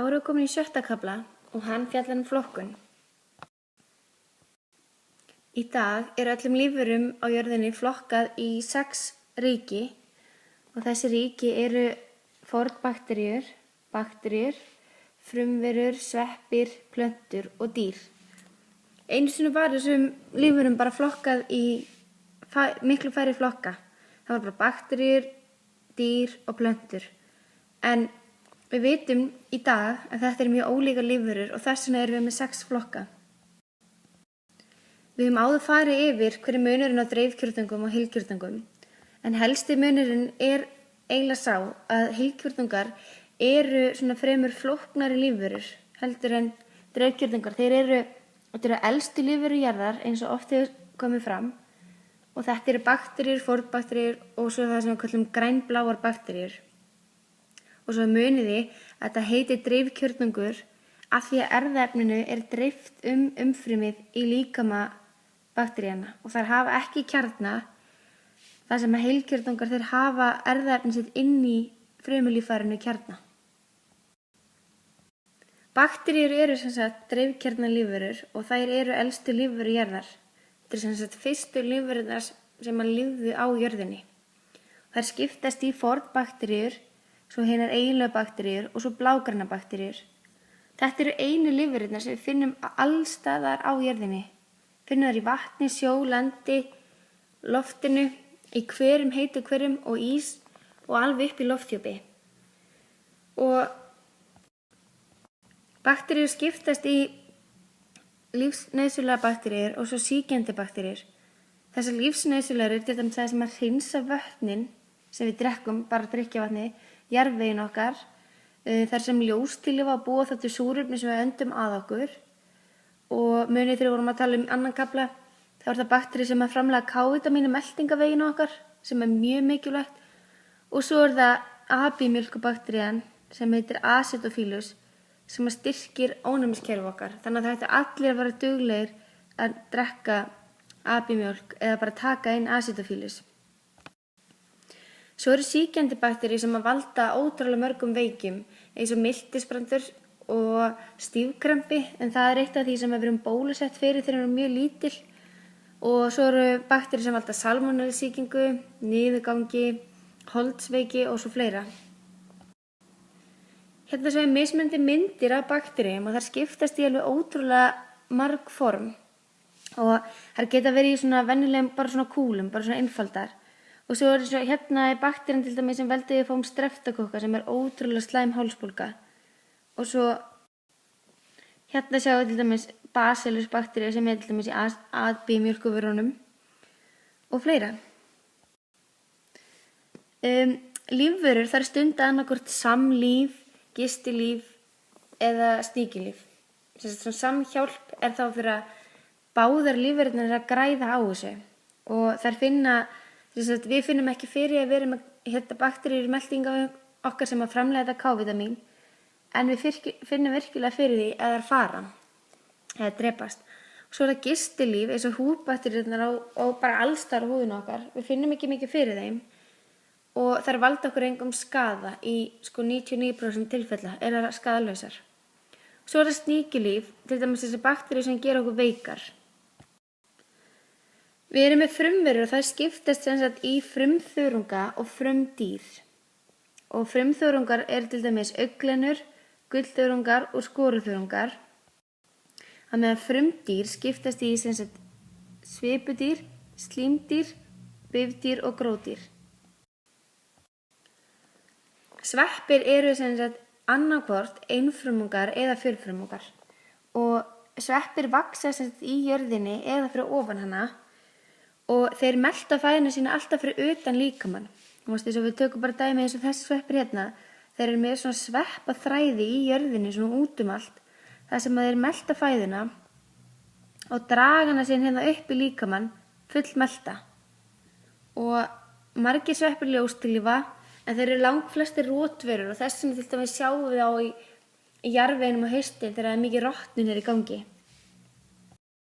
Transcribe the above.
Þá erum við komin í 6. kafla og hann fjallar flokkun. Í dag öllum lífverum á jörðinni flokkað í 6 ríki og þessi ríki eru fornbakteríur, bakteríur, frumverur, sveppir, plöntur og dýr. Einu sinni var þessum lífverum bara flokkað í miklu færri flokka. Það var bara bakteríur, dýr og plöntur. En við vitum í dag að þetta eru mjög ólíkar lífverur og þess vegna erum við með 6 flokka. Við höfum áður farið yfir hver er munurinn á dreifkjörnungum og heilkjörnungum. En helsti munurinn er eiginlega sá að heilkjörnungar eru svona fremur flóknari lífverur heldur en dreifkjörnungar. Þetta eru elstu lífverur jarðar eins og oft hefur komið fram og þetta eru bakteríur, fornbakteríur og svo það sem við kallum grænbláar bakteríur. Og svo muniði að þetta heitir dreifkjörnungur af því að erfðaefninu er dreift umfrymið í líkama bakteríanna og þær hafa ekki kjarna þar sem að heilkjörnungar þeir hafa erfðaefni sitt inn í frumulíffærinu kjarna. Bakteríur eru sem sagt dreifkjarnalífverur og þær eru elstu lífverur jarðar. Þetta eru sem sagt fyrstu lífverurnar sem að lifðu á jörðinni. Þær skiptast í fornbakteríur, svo hinar eiginlegu bakteríur og svo blágrænar bakteríur. Þetta eru einu lífverurnar sem við finnum alls staðar á jörðinni. Finnum þær í vatni, sjó, landi, loftinu, í hverum, heitu hverum og ís og alveg upp í lofthjúpi. Og bakteríur skiptast í lífsnauðsynlegar bakteríur og svo sýkjandi bakteríur. Þessar lífsnauðsynlegar eru til dæmis það sem að hreinsa vötnin sem við drekkum, bara drykkjarvatni, jarðveginn okkar, þar sem ljóstillífa að búa þáttu súrefni sem við öndum að okkur. Og munið þegar við vorum að tala annan kafla, þá er það bakteríur sem að framleiða K-vítamín í meltingaveginn okkar, sem er mjög mikilvægt. Og svo er það abímjólkubakterían sem heitir Acidophilus, sem að styrkir ónæmiskerfi okkar. Þannig að það ættu allir að vera duglegir að drekka abímjólk eða bara taka inn Acidophilus. Svo eru sýkjandi bakteríur sem að valda ótrúlega mörgum veikjum, eins og miltisbrandur og stífkrampi, en það er eitt af því sem við erum bólusett fyrir þegar við erum mjög lítil. Og svo eru bakteríur sem valda salmonellusýkingu, niðurgangi, holdsveiki og svo fleira. Hérna sem mismunandi myndir af bakteríum og þær skiptast í alveg ótrúlega marg form. Og þær geta verið í svona venjulegum, bara svona kúlum, bara svona einfaldar. Og svo er hérna bakterían til dæmis sem veldur við fáum streptokokka sem er ótrúlega slæm hálsbólga. Og svo hérna sjáum við til dæmis Bacillus bakteríu sem er til dæmis í abímjólkuvörunum og fleira. Lífverur þær stunda annarkvort samlíf, gistilíf eða sníkilíf. Svona samhjálp er þá fyrir að báðar lífverurnar að græða á þessu og þær finna, við finnum ekki fyrir að vera með bakteríur í meltingarvegum okkar sem að framleiða þetta K-vítamín en við finnum virkilega fyrir því að þær fara eða drepast. Og svo er það gistilíf eins og húðbakteríurnar og bara allsstaðar á húðina okkar. Við finnum ekki mikið fyrir þeim og þær valda okkur engum skaða í 99% tilfella er það skaðlausar. Svo er það sníkilíf, til dæmis þessi bakteríur sem gera okkur veikar. Við erum með frumverur og það skiptast sem sagt í frumþörunga og frumdýr. Og frumþörungar eru til dæmis augnlenur, gullþörungar og skoruþörungar. Að meðan frumdýr skiptast í sem sagt svipudýr, slímdýr, bifdýr og gródýr. Sveppir eru sem sagt annarkvort einfrumungar eða fjölfrumungar og sveppir vaxa sem sagt í jörðinni eða fyrir ofan hana og þeir melta fæðuna sína alltaf fyrir utan líkamann. Þess að við tökum bara dæmi eins og þessi sveppir hérna, þeir eru með svona sveppaþræði í jörðinni svona út allt, þar sem að þeir melta fæðuna og draga hana síðan hérna upp í líkamann fullmelta. Og margir sveppir ljóstillífa en þeir eru langflestir rotverur og þess vegna til dæmis sjáum við á í jarðveginum á haustin þegar mikið rotnun er í gangi.